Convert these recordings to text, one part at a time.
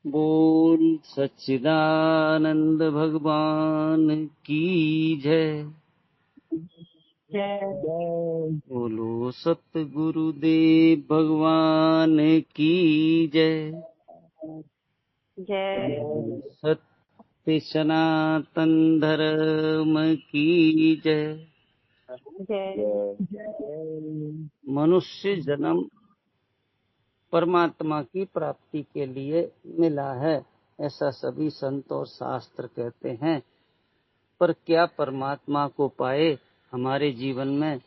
बोल सच्चिदानंद भगवान की जय। बोलो सतगुरुदेव भगवान की जय। सत्य सनातन धर्म की जय। मनुष्य जन्म परमात्मा की प्राप्ति के लिए मिला है, ऐसा सभी संत और शास्त्र कहते हैं। पर क्या परमात्मा को पाए हमारे जीवन में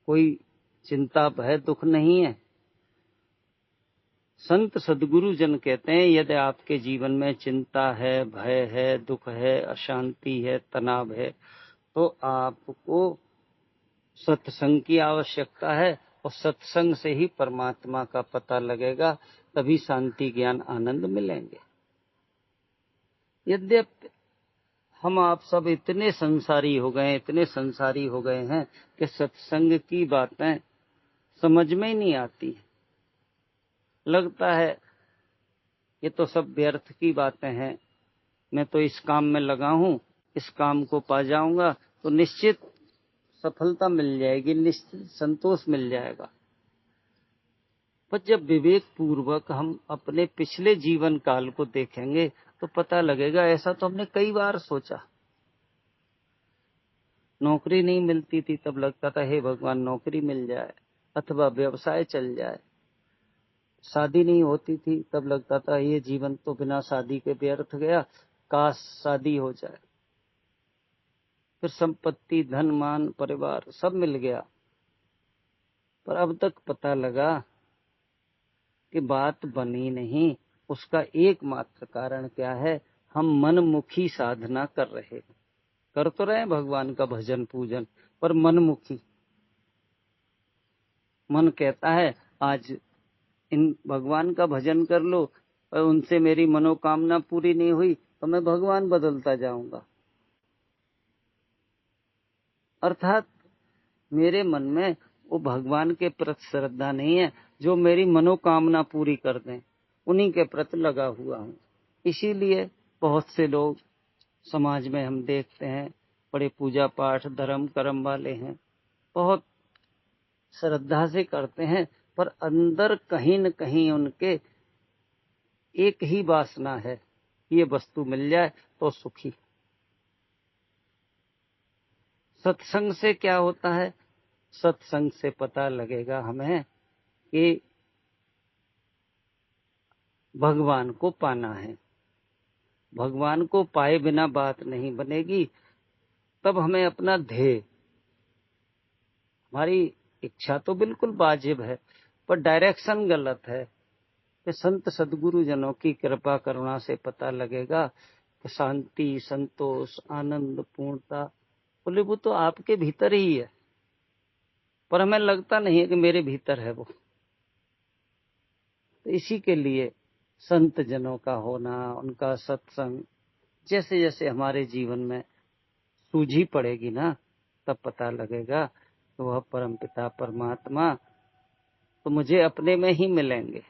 कोई चिंता भय दुख नहीं है? संत सद्गुरु जन कहते हैं, यदि आपके जीवन में चिंता है, भय है, दुख है, अशांति है, तनाव है, तो आपको सत्संग की आवश्यकता है और सत्संग से ही परमात्मा का पता लगेगा, तभी शांति ज्ञान आनंद मिलेंगे। यद्यपि हम आप सब इतने संसारी हो गए हैं कि सत्संग की बातें समझ में ही नहीं आती। लगता है ये तो सब व्यर्थ की बातें हैं, मैं तो इस काम में लगा हूं, इस काम को पा जाऊंगा तो निश्चित सफलता मिल जाएगी, निश्चित संतोष मिल जाएगा। पर जब विवेक पूर्वक हम अपने पिछले जीवन काल को देखेंगे तो पता लगेगा ऐसा तो हमने कई बार सोचा। नौकरी नहीं मिलती थी तब लगता था हे भगवान नौकरी मिल जाए अथवा व्यवसाय चल जाए। शादी नहीं होती थी तब लगता था ये जीवन तो बिना शादी के व्यर्थ गया, काश शादी हो जाए। फिर संपत्ति, धन, मान, परिवार सब मिल गया, पर अब तक पता लगा कि बात बनी नहीं। उसका एकमात्र कारण क्या है? हम मनमुखी साधना कर रहे हैं। कर तो रहे भगवान का भजन पूजन, पर मनमुखी। मन कहता है आज इन भगवान का भजन कर लो, और उनसे मेरी मनोकामना पूरी नहीं हुई तो मैं भगवान बदलता जाऊंगा। अर्थात मेरे मन में वो भगवान के प्रति श्रद्धा नहीं है जो मेरी मनोकामना पूरी कर दें, उन्हीं के प्रति लगा हुआ हूं। इसीलिए बहुत से लोग समाज में हम देखते हैं बड़े पूजा पाठ धर्म कर्म वाले हैं, बहुत श्रद्धा से करते हैं, पर अंदर कहीं न कहीं उनके एक ही वासना है, ये वस्तु मिल जाए तो सुखी। सत्संग से क्या होता है? सत्संग से पता लगेगा हमें कि भगवान को पाना है। भगवान को पाए बिना बात नहीं बनेगी। तब हमें अपना ध्येय, हमारी इच्छा तो बिल्कुल वाजिब है पर डायरेक्शन गलत है, कि संत सद्गुरु जनों की कृपा करुणा से पता लगेगा कि शांति, संतोष, आनंद, पूर्णता बोले वो तो आपके भीतर ही है, पर हमें लगता नहीं है कि मेरे भीतर है वो। तो इसी के लिए संत जनों का होना, उनका सत्संग, जैसे जैसे हमारे जीवन में सूझी पड़ेगी ना, तब पता लगेगा कि वह परमपिता परमात्मा तो मुझे अपने में ही मिलेंगे।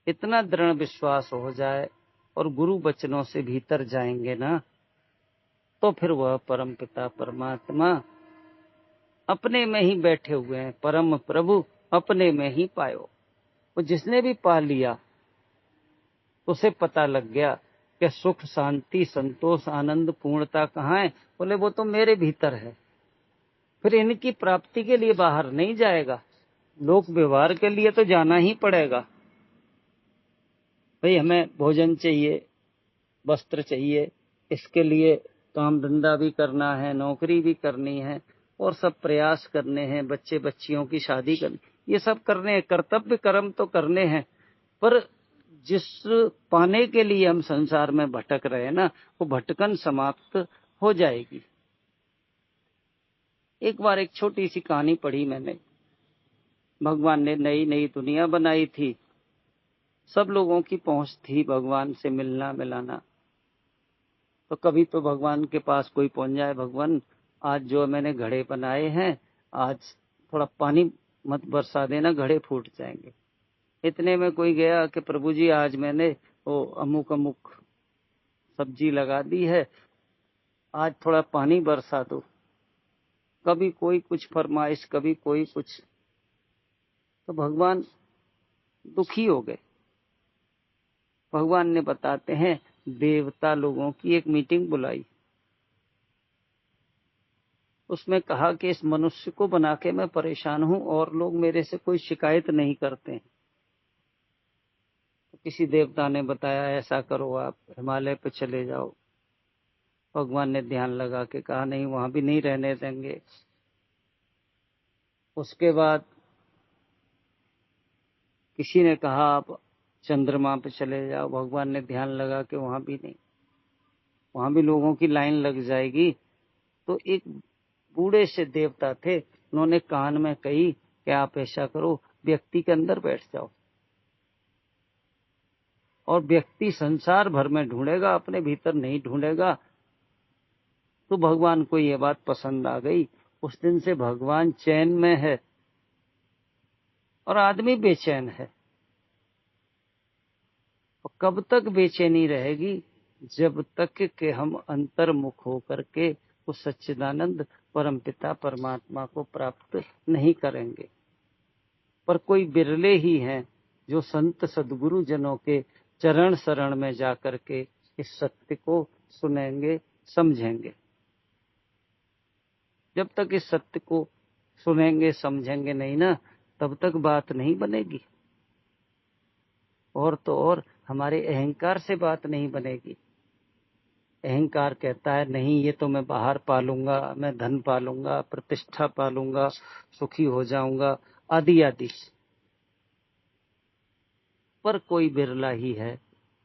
इतना दृढ़ विश्वास हो जाए और गुरु वचनों से भीतर जाएंगे ना, तो फिर वह परमपिता परमात्मा अपने में ही बैठे हुए हैं। परम प्रभु अपने में ही पायो। वो जिसने भी पा लिया उसे पता लग गया कि सुख, शांति, संतोष, आनंद, पूर्णता कहाँ है? बोले वो तो मेरे भीतर है। फिर इनकी प्राप्ति के लिए बाहर नहीं जाएगा, लोक व्यवहार के लिए तो जाना ही पड़ेगा। भाई हमें भोजन चाहिए, वस्त्र चाहिए, इसके लिए काम धंधा भी करना है, नौकरी भी करनी है और सब प्रयास करने हैं, बच्चे बच्चियों की शादी करनी, ये सब करने हैं, कर्तव्य कर्म तो करने हैं। पर जिस पाने के लिए हम संसार में भटक रहे हैं ना, वो भटकन समाप्त हो जाएगी। एक बार एक छोटी सी कहानी पढ़ी मैंने। भगवान ने नई नई दुनिया बनाई थी, सब लोगों की पहुंच थी भगवान से मिलना मिलाना। तो कभी तो भगवान के पास कोई पहुंच जाए, भगवान आज जो मैंने घड़े बनाए हैं, आज थोड़ा पानी मत बरसा देना, घड़े फूट जाएंगे। इतने में कोई गया कि प्रभु जी आज मैंने वो अमुक अमुक सब्जी लगा दी है, आज थोड़ा पानी बरसा दो। कभी कोई कुछ फरमाइश, कभी कोई कुछ, तो भगवान दुखी हो गए। भगवान ने बताते हैं देवता लोगों की एक मीटिंग बुलाई, उसमें कहा कि इस मनुष्य को बना के मैं परेशान हूं और लोग मेरे से कोई शिकायत नहीं करते हैं। तो किसी देवता ने बताया ऐसा करो, आप हिमालय पे चले जाओ। भगवान ने ध्यान लगा के कहा नहीं, वहां भी नहीं रहने देंगे। उसके बाद किसी ने कहा आप चंद्रमा पे चले जाओ। भगवान ने ध्यान लगा कि वहां भी नहीं, वहां भी लोगों की लाइन लग जाएगी। तो एक बूढ़े से देवता थे, उन्होंने कान में कही कि आप ऐसा करो, व्यक्ति के अंदर बैठ जाओ और व्यक्ति संसार भर में ढूंढेगा, अपने भीतर नहीं ढूंढेगा। तो भगवान को यह बात पसंद आ गई। उस दिन से भगवान चैन में है और आदमी बेचैन है। और कब तक बेचैनी रहेगी? जब तक कि हम अंतर्मुख होकर के उस सच्चिदानंद परमपिता परमात्मा को प्राप्त नहीं करेंगे। पर कोई बिरले ही हैं जो संत सद्गुरु जनों के चरण शरण में जाकर के इस सत्य को सुनेंगे, समझेंगे। जब तक इस सत्य को सुनेंगे समझेंगे नहीं ना, तब तक बात नहीं बनेगी। और तो और हमारे अहंकार से बात नहीं बनेगी। अहंकार कहता है नहीं, ये तो मैं बाहर पालूंगा, मैं धन पालूंगा, प्रतिष्ठा पालूंगा, सुखी हो जाऊंगा, आदि आदि। पर कोई बिरला ही है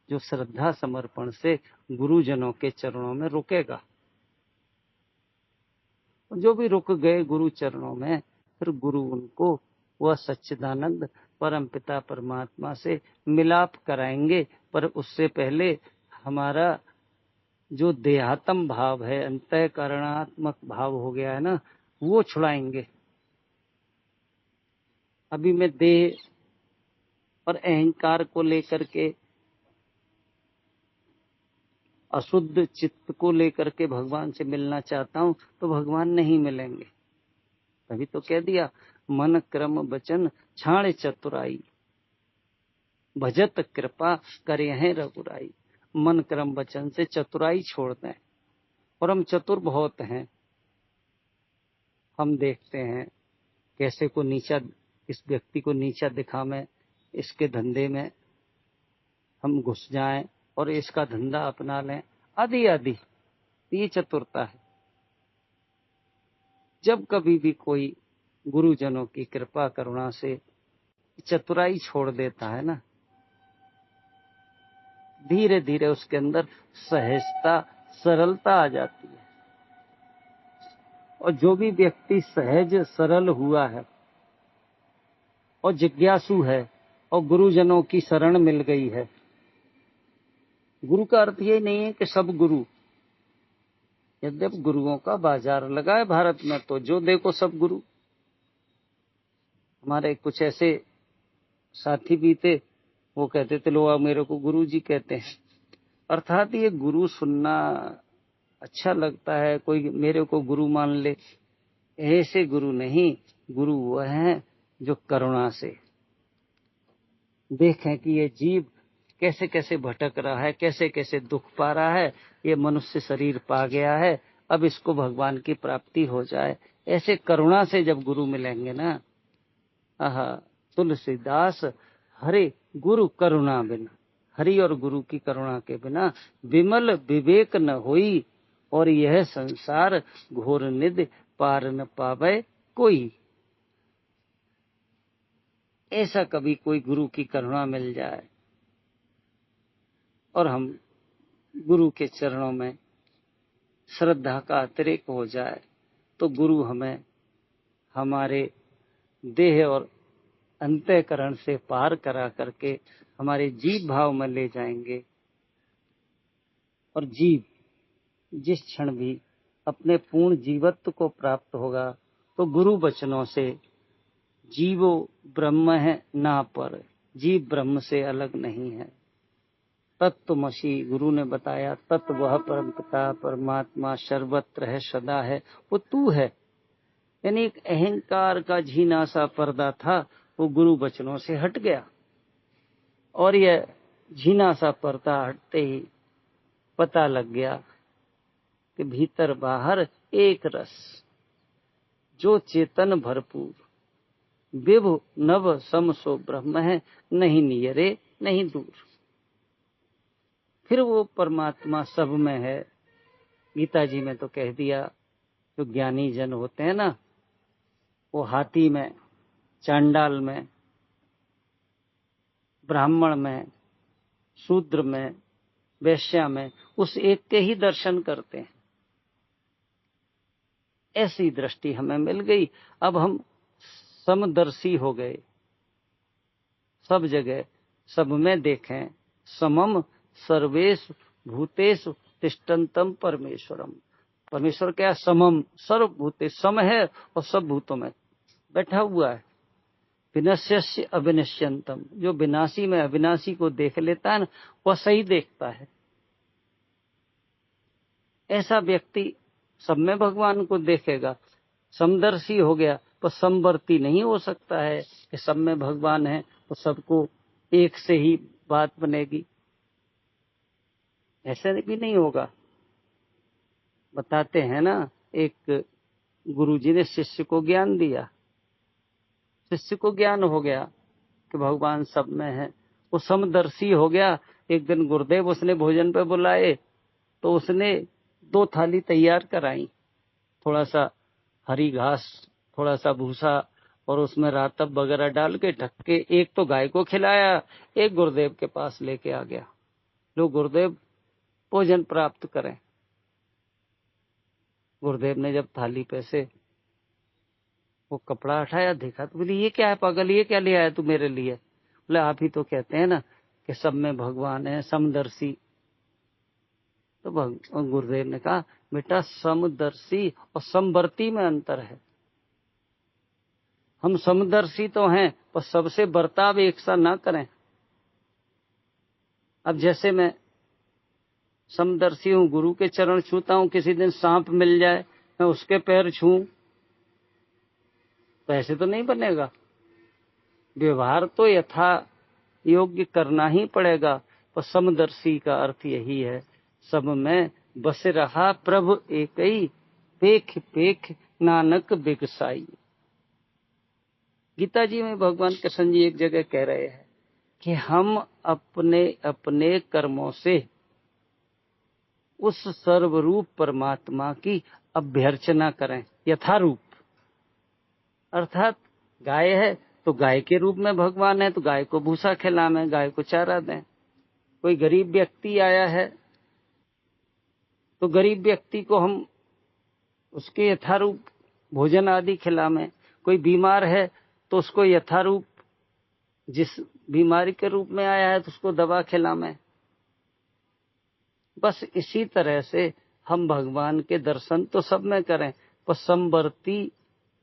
जो श्रद्धा समर्पण से गुरुजनों के चरणों में रुकेगा। जो भी रुक गए गुरु चरणों में, फिर गुरु उनको वह सच्चिदानंद परमपिता परमात्मा से मिलाप कराएंगे। पर उससे पहले हमारा जो देहात्म भाव है, अंतःकरणात्मक भाव हो गया है ना, वो छुड़ाएंगे। अभी मैं देह और अहंकार को लेकर के, अशुद्ध चित्त को लेकर के भगवान से मिलना चाहता हूं, तो भगवान नहीं मिलेंगे। तभी तो कह दिया मन क्रम वचन छाण चतुराई, भजत कृपा करे हैं रघुराई। मन क्रम वचन से चतुराई छोड़ दें। और हम चतुर बहुत हैं। हम देखते हैं कैसे को नीचा, इस व्यक्ति को नीचा दिखावे, इसके धंधे में हम घुस जाएं और इसका धंधा अपना लें, आदि आदि। ये चतुरता है। जब कभी भी कोई गुरुजनों की कृपा करुणा से चतुराई छोड़ देता है ना, धीरे धीरे उसके अंदर सहजता, सरलता आ जाती है। और जो भी व्यक्ति सहज सरल हुआ है और जिज्ञासु है और गुरुजनों की शरण मिल गई है, गुरु का अर्थ ये नहीं है कि सब गुरु, यद्यप गुरुओं का बाजार लगा है भारत में, तो जो देखो सब गुरु। हमारे कुछ ऐसे साथी भी थे, वो कहते थे लोग मेरे को गुरु जी कहते हैं। अर्थात ये गुरु सुनना अच्छा लगता है, कोई मेरे को गुरु मान ले, ऐसे गुरु नहीं। गुरु वह है जो करुणा से देखें कि ये जीव कैसे कैसे भटक रहा है, कैसे कैसे दुख पा रहा है, ये मनुष्य शरीर पा गया है, अब इसको भगवान की प्राप्ति हो जाए। ऐसे करुणा से जब गुरु मिलेंगे ना, आहा, तुलसीदास हरे गुरु करुणा बिना, हरि और गुरु की करुणा के बिना विमल विवेक न होई, और यह संसार घोर निधि पार न पावे कोई। ऐसा कभी कोई गुरु की करुणा मिल जाए और हम गुरु के चरणों में श्रद्धा का अतिरेक हो जाए, तो गुरु हमें हमारे देह और अंतःकरण से पार करा करके हमारे जीव भाव में ले जाएंगे। और जीव जिस क्षण भी अपने पूर्ण जीवत्व को प्राप्त होगा, तो गुरु वचनों से जीवो ब्रह्म है ना पर, जीव ब्रह्म से अलग नहीं है। तत्त्वमसि गुरु ने बताया, तत्व वह परमपिता परमात्मा सर्वत्र है, सदा है, वो तू है। यानी एक अहंकार का झीना सा पर्दा था, वो गुरु वचनों से हट गया और यह झीना सा पर्दा हटते ही पता लग गया कि भीतर बाहर एक रस, जो चेतन भरपूर, विभु नव सम सो ब्रह्म है, नहीं नियरे नहीं दूर। फिर वो परमात्मा सब में है। गीता जी में तो कह दिया, जो ज्ञानी जन होते हैं ना, वो हाथी में, चांडाल में, ब्राह्मण में, शूद्र में, वैश्या में उस एक के ही दर्शन करते हैं। ऐसी दृष्टि हमें मिल गई। अब हम समदर्शी हो गए, सब जगह सब में देखें। समम सर्वेषु भूतेषु तिष्ठन्तम परमेश्वरम। परमेश्वर क्या? समम, सर्वभूते सम है और सब भूतों में बैठा हुआ है। विनश्यस्य अविनश्यंतम, जो विनाशी में अविनाशी को देख लेता है ना, वह सही देखता है। ऐसा व्यक्ति सब में भगवान को देखेगा। समदर्शी हो गया तो समवर्ती नहीं हो सकता है कि सब में भगवान है तो सबको एक से ही बात बनेगी, ऐसा भी नहीं होगा। बताते हैं ना, एक गुरुजी ने शिष्य को ज्ञान दिया, शिष्य को ज्ञान हो गया कि भगवान सब में है, वो समदर्शी हो गया। एक दिन गुरुदेव उसने भोजन पे बुलाए तो उसने 2 थाली तैयार कराई, थोड़ा सा हरी घास, थोड़ा सा भूसा और उसमें रातब वगैरह डाल के ढक के, एक तो गाय को खिलाया, एक गुरुदेव के पास लेके आ गया, लो गुरुदेव भोजन प्राप्त करें। गुरुदेव ने जब थाली पे से वो कपड़ा हटाया, देखा तो बोली, ये क्या है पागल, ये क्या ले आया तू मेरे लिए? बोले, आप ही तो कहते हैं ना कि सब में भगवान है, समदर्शी। तो गुरुदेव ने कहा, बेटा समदर्शी और समवर्ती में अंतर है। हम समदर्शी तो हैं पर सबसे बर्ताव एक सा ना करें। अब जैसे मैं समदर्शी हूं, गुरु के चरण छूता हूं, किसी दिन सांप मिल जाए मैं उसके पैर छूं तो ऐसे तो नहीं बनेगा। व्यवहार तो यथा योग्य करना ही पड़ेगा। पर समदर्शी का अर्थ यही है, सब में बस रहा प्रभु एक ही, पेख पेख नानक बिगसाई। गीता जी में भगवान कृष्ण जी एक जगह कह रहे हैं कि हम अपने अपने कर्मों से उस सर्वरूप परमात्मा की अभ्यर्चना करें, यथारूप। अर्थात गाय है तो गाय के रूप में भगवान है, तो गाय को भूसा खिलाएं, गाय को चारा दें। कोई गरीब व्यक्ति आया है तो गरीब व्यक्ति को हम उसके यथारूप भोजन आदि खिलाएं। कोई बीमार है तो उसको यथारूप, जिस बीमारी के रूप में आया है तो उसको दवा खिलाएं। बस इसी तरह से हम भगवान के दर्शन तो सब में करें, पर समवर्ती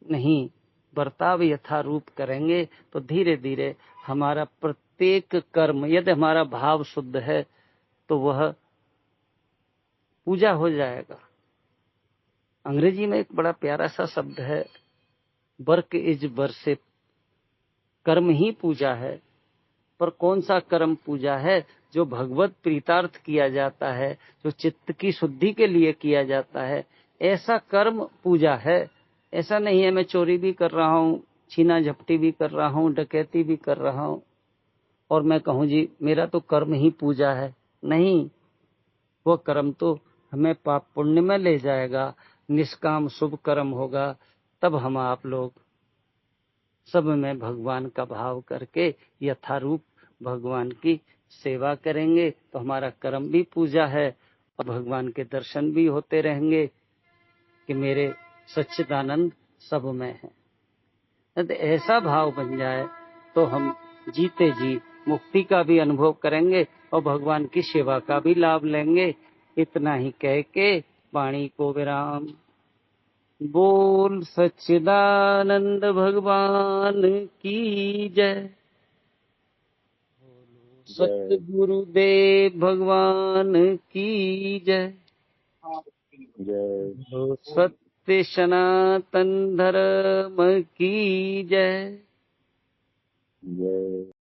नहीं, बर्ताव यथारूप करेंगे तो धीरे धीरे हमारा प्रत्येक कर्म, यदि हमारा भाव शुद्ध है तो वह पूजा हो जाएगा। अंग्रेजी में एक बड़ा प्यारा सा शब्द है, वर्क इज वर्शिप। कर्म ही पूजा है, पर कौन सा कर्म पूजा है? जो भगवत प्रीतार्थ किया जाता है, जो चित्त की शुद्धि के लिए किया जाता है, ऐसा कर्म पूजा है। ऐसा नहीं है मैं चोरी भी कर रहा हूं, छीना झपटी भी कर रहा हूं, डकैती भी कर रहा हूं और मैं कहूं जी मेरा तो कर्म ही पूजा है। नहीं, वो कर्म तो हमें पाप पुण्य में ले जाएगा। निष्काम शुभ कर्म होगा, तब हम आप लोग सब में भगवान का भाव करके यथारूप भगवान की सेवा करेंगे तो हमारा कर्म भी पूजा है और भगवान के दर्शन भी होते रहेंगे कि मेरे सच्चिदानंद सब में है। यदि ऐसा भाव बन जाए तो हम जीते जी मुक्ति का भी अनुभव करेंगे और भगवान की सेवा का भी लाभ लेंगे। इतना ही कह के वाणी को विराम। बोल सच्चिदानंद भगवान की जय। सतगुरुदेव भगवान की जय। जय। सत्य सनातन धर्म की जय। जय।